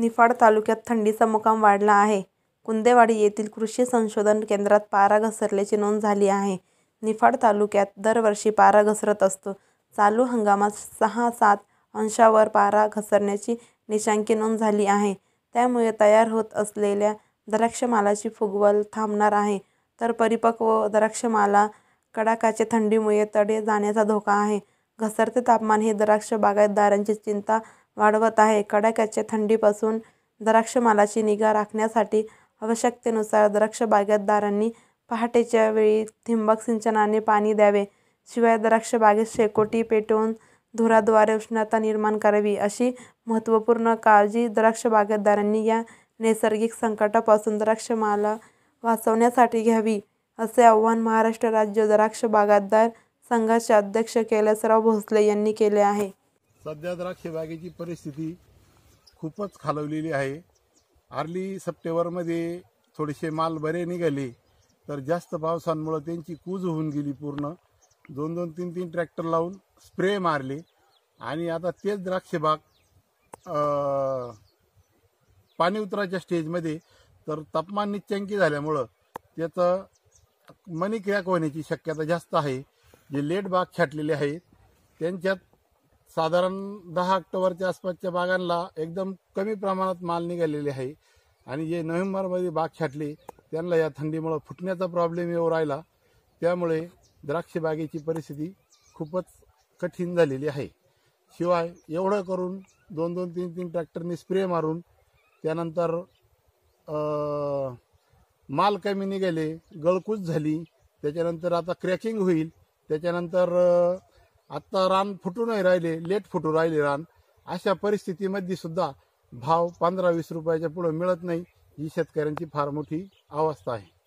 निफाड तालुक्यात थंडीचा मुकाम वाढला आहे. कुंदेवाडी येथील कृषी संशोधन केंद्रात पारा घसरल्याची नोंद झाली आहे. निफाड तालुक्यात दरवर्षी पारा घसरत असतो. चालू हंगामात 6-7 अंशांवर पारा घसरण्याची निचांकी नोंद झाली आहे. त्यामुळे तयार होत असलेल्या द्राक्षमालाची फुगवण थांबणार आहे, तर परिपक्व द्राक्षमाला कडाक्याच्या थंडीमुळे तडे जाण्याचा धोका आहे. घसरते तापमान हे द्राक्ष बागायतदारांची चिंता वाढवत आहे. कडाक्याच्या थंडीपासून द्राक्षमालाची निगा राखण्यासाठी आवश्यकतेनुसार द्राक्ष बागायतदारांनी पहाटेच्या वेळी ठिबक सिंचनाने पाणी द्यावे. शिवाय द्राक्ष बागेत शेकोटी पेटवून धुराद्वारे उष्णता निर्माण करावी, अशी महत्त्वपूर्ण काळजी द्राक्ष बागायतदारांनी या नैसर्गिक संकटापासून द्राक्षमाला वाचवण्यासाठी घ्यावी, असे आवाहन महाराष्ट्र राज्य द्राक्ष बागायतदार संघाचे अध्यक्ष कैलासराव भोसले यांनी केले आहे. सध्या द्राक्ष बागेची परिस्थिती खूपच खालवलेली आहे. अर्ली सप्टेंबरमध्ये थोडेसे माल बरे निघाले, तर जास्त पावसामुळे त्यांची कूज होऊन गेली. पूर्ण 2-2, 3-3 ट्रॅक्टर लावून स्प्रे मारले आणि आता तेच द्राक्ष बाग पाणी उतराच्या स्टेजमध्ये, तर तापमान निच्चांकी झाल्यामुळं त्याचं मनी क्रॅक होण्याची शक्यता जास्त आहे. जे लेट बाग छाटलेले आहेत त्यांच्यात साधारण 10 ऑक्टोबरच्या आसपासच्या बागांना एकदम कमी प्रमाणात माल निघालेले आहे आणि जे नोव्हेंबरमध्ये बाग छाटले त्यांना या थंडीमुळे फुटण्याचा प्रॉब्लेम येऊ राहिला. त्यामुळे द्राक्ष बागेची परिस्थिती खूपच कठीण झालेली आहे. शिवाय एवढं करून 2-2, 3-3 ट्रॅक्टरनी स्प्रे मारून त्यानंतर माल कमी निघाले, गळकूच झाली, त्याच्यानंतर आता क्रॅकिंग होईल, त्याच्यानंतर आत्ता रान फुटू नाही राहिले, लेट फुटू राहिले रान. अशा परिस्थितीमध्ये सुद्धा भाव 15-20 रुपयाच्या पुढे मिळत नाही. ही शेतकऱ्यांची फार मोठी अवस्था आहे.